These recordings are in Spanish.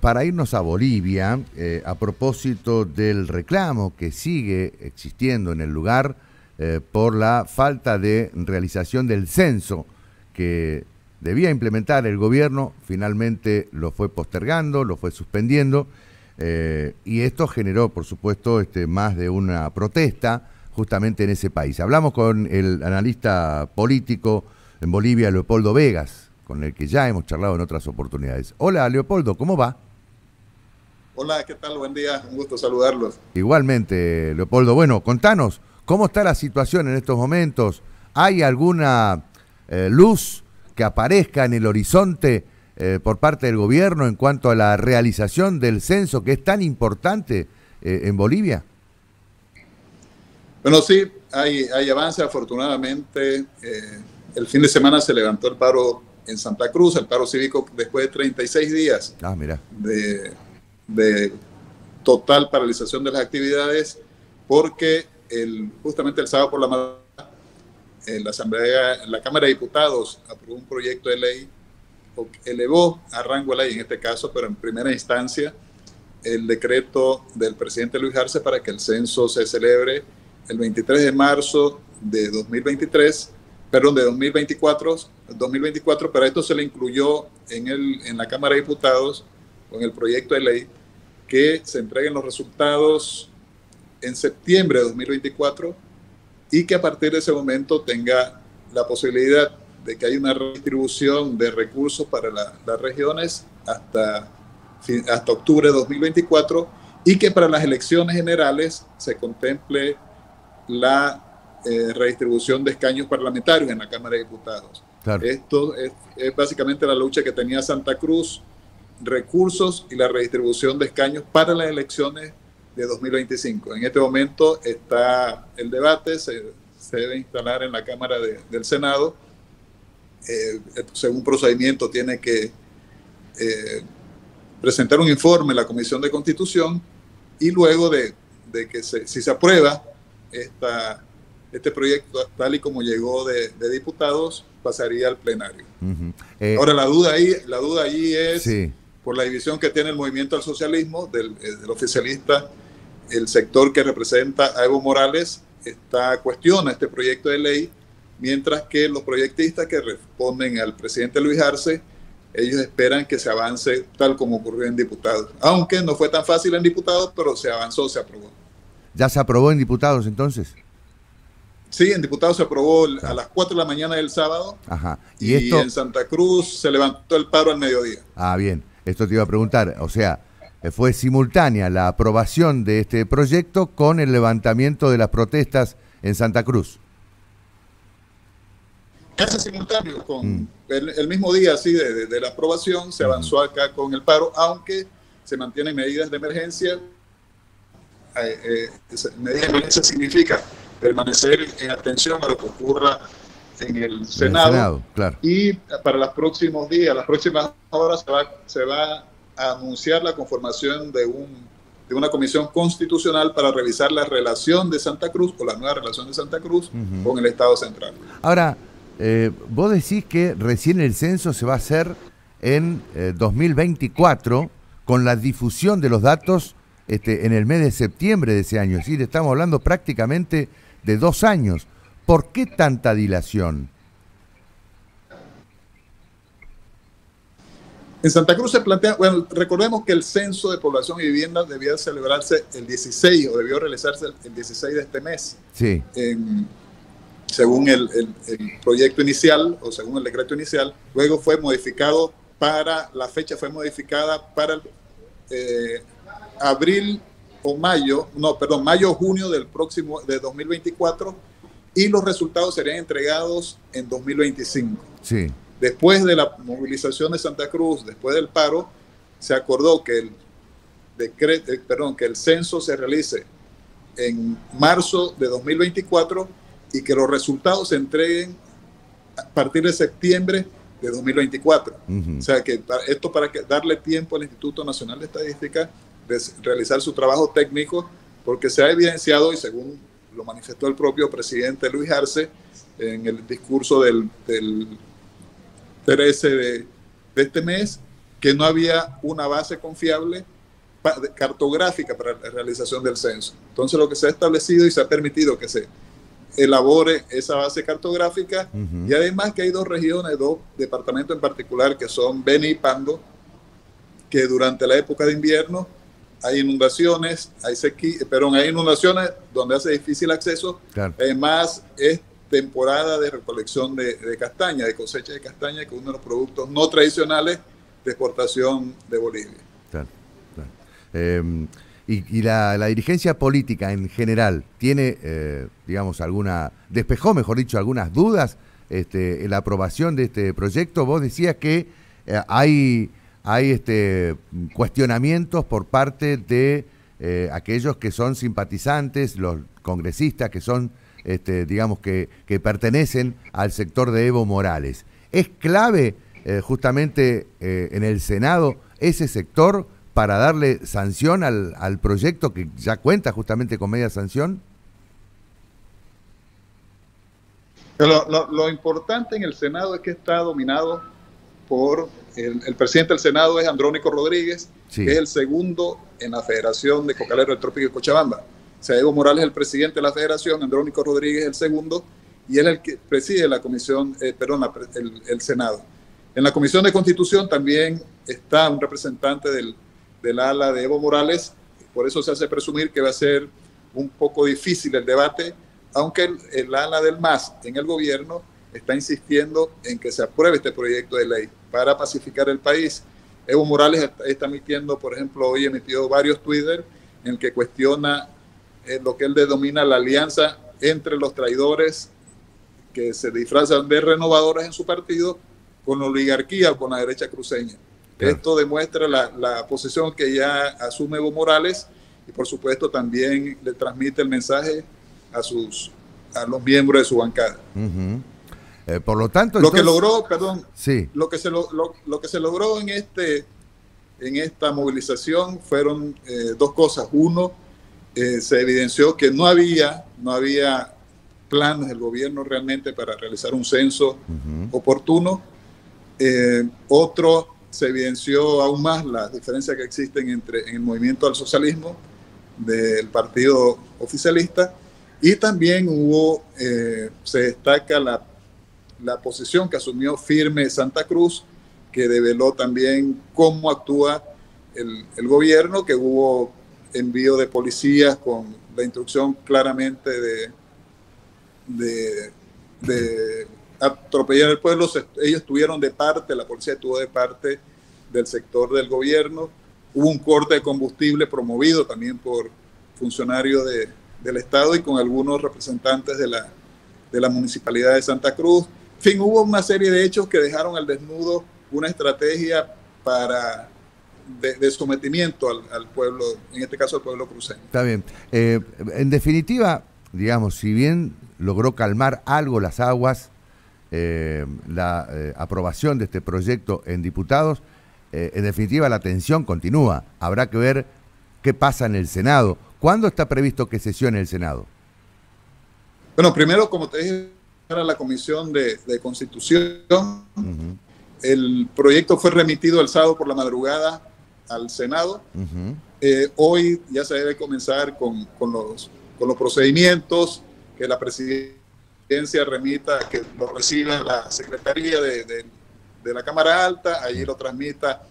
Para irnos a Bolivia, a propósito del reclamo que sigue existiendo en el lugar por la falta de realización del censo que debía implementar el gobierno, finalmente lo fue postergando, lo fue suspendiendo, y esto generó, por supuesto, más de una protesta justamente en ese país. Hablamos con el analista político en Bolivia, Leopoldo Vegas, con el que ya hemos charlado en otras oportunidades. Hola, Leopoldo, ¿cómo va? Hola, ¿qué tal? Buen día, un gusto saludarlos. Igualmente, Leopoldo. Bueno, contanos, ¿cómo está la situación en estos momentos? ¿Hay alguna luz que aparezca en el horizonte por parte del gobierno en cuanto a la realización del censo que es tan importante en Bolivia? Bueno, sí, hay avance. Afortunadamente, el fin de semana se levantó el paro en Santa Cruz, el paro cívico, después de 36 días Mira. de total paralización de las actividades, porque justamente el sábado por la mañana la Cámara de Diputados aprobó un proyecto de ley, o elevó a rango de ley en este caso, pero en primera instancia, el decreto del presidente Luis Arce para que el censo se celebre el 23 de marzo de 2024, pero esto se le incluyó en la Cámara de Diputados con el proyecto de ley que se entreguen los resultados en septiembre de 2024 y que a partir de ese momento tenga la posibilidad de que haya una redistribución de recursos para las regiones hasta octubre de 2024 y que para las elecciones generales se contemple la redistribución de escaños parlamentarios en la Cámara de Diputados. Claro. Esto es básicamente la lucha que tenía Santa Cruz, recursos y la redistribución de escaños para las elecciones de 2025. En este momento está el debate, se debe instalar en la Cámara del Senado. Según procedimiento tiene que presentar un informe a la Comisión de Constitución y luego de que si se aprueba este proyecto tal y como llegó de diputados, pasaría al plenario. Ahora la duda ahí es sí, por la división que tiene el movimiento al socialismo del oficialista, el sector que representa a Evo Morales cuestiona este proyecto de ley, mientras que los proyectistas que responden al presidente Luis Arce, ellos esperan que se avance tal como ocurrió en diputados, aunque no fue tan fácil en diputados, pero se avanzó, se aprobó. ¿Ya se aprobó en diputados entonces? Sí, en diputados se aprobó a las 4 de la mañana del sábado. Ajá. Y en Santa Cruz se levantó el paro al mediodía. Bien. Esto te iba a preguntar. O sea, fue simultánea la aprobación de este proyecto con el levantamiento de las protestas en Santa Cruz. Casi simultáneo. Con el mismo día así de la aprobación se avanzó acá con el paro, aunque se mantienen medidas de emergencia. Medidas de emergencia significa permanecer en atención a lo que ocurra en el Senado, claro. Y para los próximos días, las próximas horas se va a anunciar la conformación de una comisión constitucional para revisar la relación de Santa Cruz, o la nueva relación de Santa Cruz con el Estado central. Ahora, vos decís que recién el censo se va a hacer en 2024 con la difusión de los datos en el mes de septiembre de ese año. Es decir, estamos hablando prácticamente de 2 años. ¿Por qué tanta dilación? En Santa Cruz se plantea, bueno, recordemos que el censo de población y vivienda debía celebrarse el 16 o debió realizarse el 16 de este mes. Sí. Según el proyecto inicial o según el decreto inicial, luego fue modificado la fecha fue modificada para mayo o junio de 2024 y los resultados serían entregados en 2025. Sí. Después de la movilización de Santa Cruz, después del paro, se acordó que el censo se realice en marzo de 2024 y que los resultados se entreguen a partir de septiembre de 2024. O sea que esto para darle tiempo al Instituto Nacional de Estadística de realizar su trabajo técnico, porque se ha evidenciado, y según lo manifestó el propio presidente Luis Arce en el discurso del 13 de este mes, que no había una base confiable cartográfica para la realización del censo. Entonces lo que se ha establecido y se ha permitido que se elabore esa base cartográfica, y además que hay dos regiones, dos departamentos en particular, que son Beni y Pando, que durante la época de invierno hay inundaciones, hay inundaciones donde hace difícil acceso. Claro. Además es temporada de recolección de castaña, de cosecha de castaña, que es uno de los productos no tradicionales de exportación de Bolivia. Claro, claro. Y la dirigencia política en general tiene, digamos, despejó, mejor dicho, algunas dudas en la aprobación de este proyecto. Vos decías que hay cuestionamientos por parte de aquellos que son simpatizantes, los congresistas que son, digamos, que pertenecen al sector de Evo Morales. ¿Es clave justamente en el Senado ese sector para darle sanción al proyecto que ya cuenta justamente con media sanción? Lo importante en el Senado es que está dominado por el presidente del Senado, es Andrónico Rodríguez, sí, que es el segundo en la Federación de Cocaleros del Trópico de Cochabamba. O sea, Evo Morales es el presidente de la federación, Andrónico Rodríguez es el segundo, y él es el que preside la comisión, el Senado. En la Comisión de Constitución también está un representante del ala de Evo Morales, por eso se hace presumir que va a ser un poco difícil el debate, aunque el ala del MAS en el gobierno está insistiendo en que se apruebe este proyecto de ley para pacificar el país. Evo Morales está emitiendo, por ejemplo, hoy emitió varios Twitter en el que cuestiona lo que él denomina la alianza entre los traidores que se disfrazan de renovadores en su partido con la oligarquía o con la derecha cruceña. Claro. Esto demuestra la posición que ya asume Evo Morales y por supuesto también le transmite el mensaje a los miembros de su bancada. Por lo tanto, lo que logró, perdón, sí, lo que se logró en esta movilización fueron dos cosas. Uno, se evidenció que no había planes del gobierno realmente para realizar un censo oportuno. Otro, se evidenció aún más las diferencias que existen en el movimiento al socialismo del partido oficialista, y también se destaca la posición que asumió firme Santa Cruz, que develó también cómo actúa el gobierno, que hubo envío de policías con la instrucción claramente de atropellar al pueblo. Ellos estuvieron de parte, la policía estuvo de parte del sector del gobierno. Hubo un corte de combustible promovido también por funcionarios del Estado y con algunos representantes de la Municipalidad de Santa Cruz. En fin, hubo una serie de hechos que dejaron al desnudo una estrategia de sometimiento al pueblo, en este caso al pueblo cruceño. Está bien. En definitiva, digamos, si bien logró calmar algo las aguas, la aprobación de este proyecto en diputados, en definitiva la tensión continúa. Habrá que ver qué pasa en el Senado. ¿Cuándo está previsto que sesione el Senado? Bueno, primero, como te dije, era la Comisión de Constitución. El proyecto fue remitido el sábado por la madrugada al Senado. Hoy ya se debe comenzar con los procedimientos, que la presidencia remita, que lo reciba la Secretaría de la Cámara Alta, allí lo transmita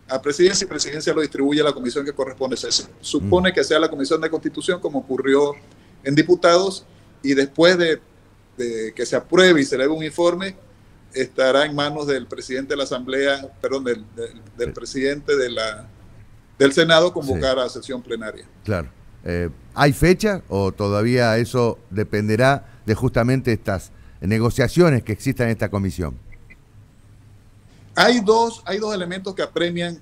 a Presidencia y Presidencia lo distribuye a la comisión que corresponde. Se supone que sea la Comisión de Constitución, como ocurrió en Diputados, y después de que se apruebe y se le dé un informe, estará en manos del presidente de la Asamblea, perdón, del presidente del Senado convocar a sesión plenaria. Claro. ¿Hay fecha o todavía eso dependerá de justamente estas negociaciones que existan en esta comisión? Hay dos elementos que apremian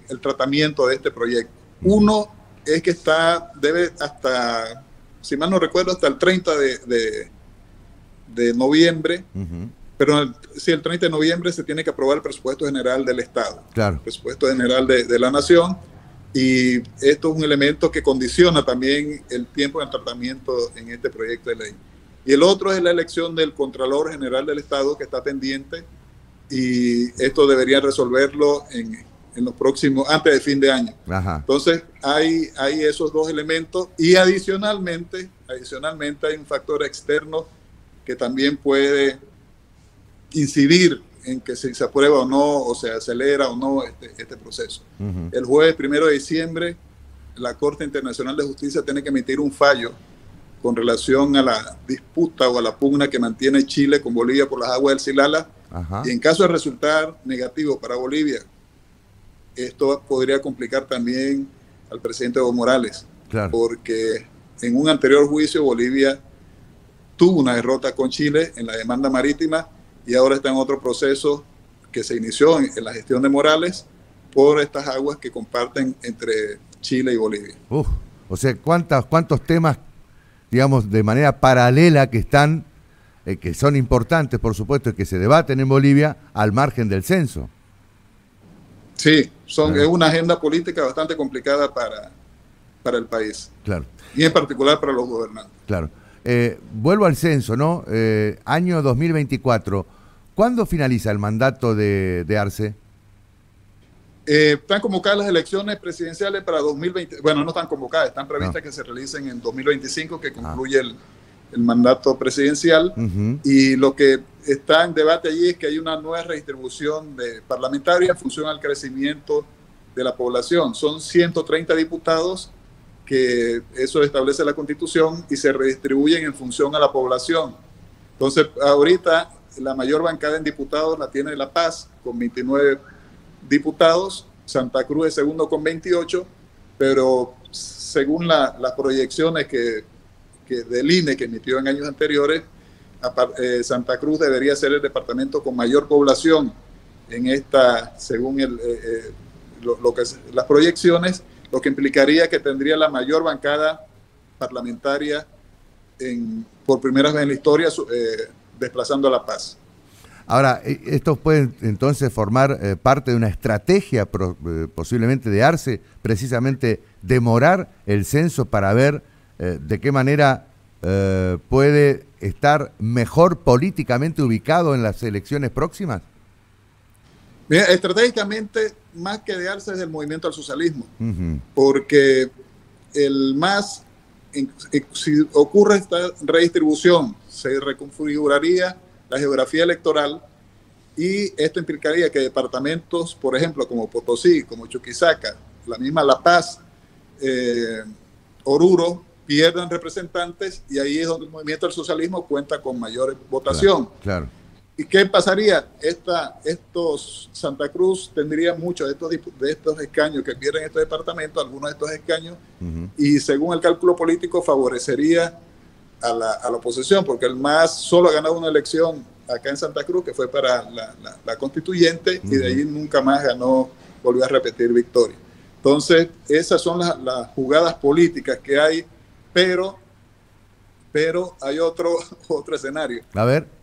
el tratamiento de este proyecto. Uno es que debe hasta, si mal no recuerdo, hasta el 30 de noviembre, pero si el 30 de noviembre se tiene que aprobar el presupuesto general del Estado, claro, el presupuesto general de la Nación, y esto es un elemento que condiciona también el tiempo del tratamiento en este proyecto de ley. Y el otro es la elección del Contralor General del Estado, que está pendiente, y esto debería resolverlo en los próximos, antes de fin de año. Ajá. Entonces hay esos dos elementos y adicionalmente hay un factor externo que también puede incidir en que si se aprueba o no, o se acelera o no este proceso. El jueves 1 de diciembre, la Corte Internacional de Justicia tiene que emitir un fallo con relación a la disputa o a la pugna que mantiene Chile con Bolivia por las aguas del Silala. Ajá. Y en caso de resultar negativo para Bolivia, esto podría complicar también al presidente Evo Morales, claro, porque en un anterior juicio Bolivia tuvo una derrota con Chile en la demanda marítima y ahora está en otro proceso que se inició en la gestión de Morales por estas aguas que comparten entre Chile y Bolivia. O sea, ¿cuántos temas, digamos, de manera paralela que están, que son importantes, por supuesto, y que se debaten en Bolivia al margen del censo? Sí, es una agenda política bastante complicada para el país. Claro. Y en particular para los gobernantes. Claro. Vuelvo al censo, ¿no? Año 2024. ¿Cuándo finaliza el mandato de Arce? Están convocadas las elecciones presidenciales para 2020. Bueno, no están convocadas, están previstas que se realicen en 2025, que concluye el mandato presidencial. Y lo que está en debate allí es que hay una nueva redistribución de parlamentaria en función al crecimiento de la población. Son 130 diputados, que eso establece la Constitución, y se redistribuyen en función a la población. Entonces, ahorita la mayor bancada en diputados la tiene La Paz, con 29 diputados, Santa Cruz es segundo con 28, pero según las proyecciones del INE que emitió en años anteriores, Santa Cruz debería ser el departamento con mayor población en esta, según las proyecciones, lo que implicaría que tendría la mayor bancada parlamentaria por primera vez en la historia, desplazando a La Paz. Ahora, ¿esto puede entonces formar parte de una estrategia posiblemente de Arce, precisamente demorar el censo para ver de qué manera puede estar mejor políticamente ubicado en las elecciones próximas? Mira, estratégicamente, más que de Arce, es el movimiento al socialismo, porque el MAS, si ocurre esta redistribución, se reconfiguraría la geografía electoral, y esto implicaría que departamentos, por ejemplo, como Potosí, como Chuquisaca, la misma La Paz, Oruro, pierdan representantes, y ahí es donde el movimiento del socialismo cuenta con mayor votación. Claro. ¿Y qué pasaría? Santa Cruz tendría muchos de estos escaños que pierden estos departamentos, algunos de estos escaños, y según el cálculo político favorecería a la oposición, porque el MAS solo ha ganado una elección acá en Santa Cruz, que fue para la constituyente, y de ahí nunca más volvió a repetir victoria. Entonces, esas son las jugadas políticas que hay, pero hay otro escenario. A ver.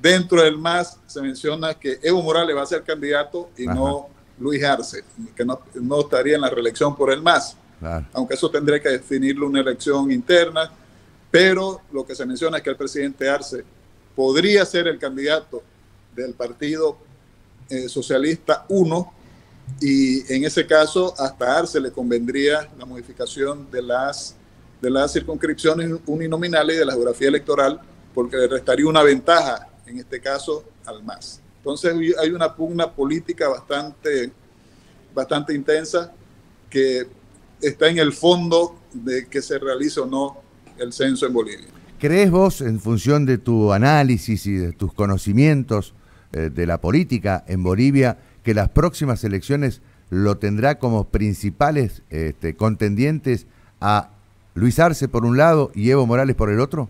Dentro del MAS se menciona que Evo Morales va a ser candidato y no Luis Arce, que no estaría en la reelección por el MAS. Claro. Aunque eso tendría que definirlo una elección interna, pero lo que se menciona es que el presidente Arce podría ser el candidato del Partido Socialista 1, y en ese caso hasta Arce le convendría la modificación de las circunscripciones uninominales y de la geografía electoral, porque le restaría una ventaja, en este caso, al MAS. Entonces hay una pugna política bastante intensa, que está en el fondo de que se realice o no el censo en Bolivia. ¿Crees vos, en función de tu análisis y de tus conocimientos de la política en Bolivia, que las próximas elecciones lo tendrá como principales contendientes a Luis Arce por un lado y Evo Morales por el otro?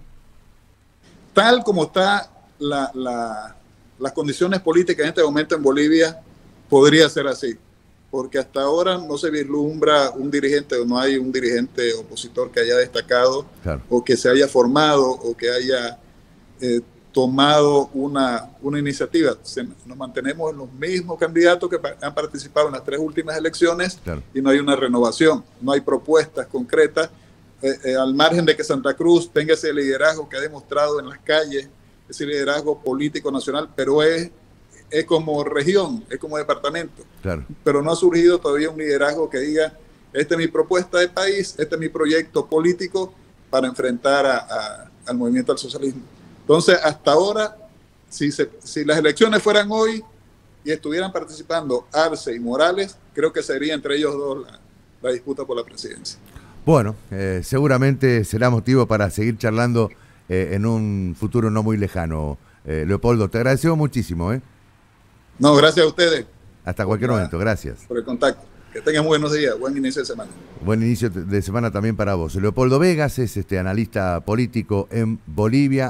Tal como están las condiciones políticas en este momento en Bolivia, podría ser así, porque hasta ahora no se vislumbra un dirigente, o no hay un dirigente opositor que haya destacado, claro, o que se haya formado, o que haya tomado una iniciativa. Nos mantenemos en los mismos candidatos que han participado en las 3 últimas elecciones, claro, y no hay una renovación, no hay propuestas concretas, al margen de que Santa Cruz tenga ese liderazgo que ha demostrado en las calles, ese liderazgo político nacional, pero es es como región, es como departamento. Claro. Pero no ha surgido todavía un liderazgo que diga, esta es mi propuesta de país, este es mi proyecto político para enfrentar al movimiento al socialismo. Entonces, hasta ahora, si las elecciones fueran hoy y estuvieran participando Arce y Morales, creo que sería entre ellos dos la disputa por la presidencia. Bueno, seguramente será motivo para seguir charlando en un futuro no muy lejano. Leopoldo, te agradecemos muchísimo. No, gracias a ustedes. Hasta cualquier momento, gracias. Por el contacto. Que tengan buenos días, buen inicio de semana. Buen inicio de semana también para vos. Leopoldo Vegas es analista político en Bolivia.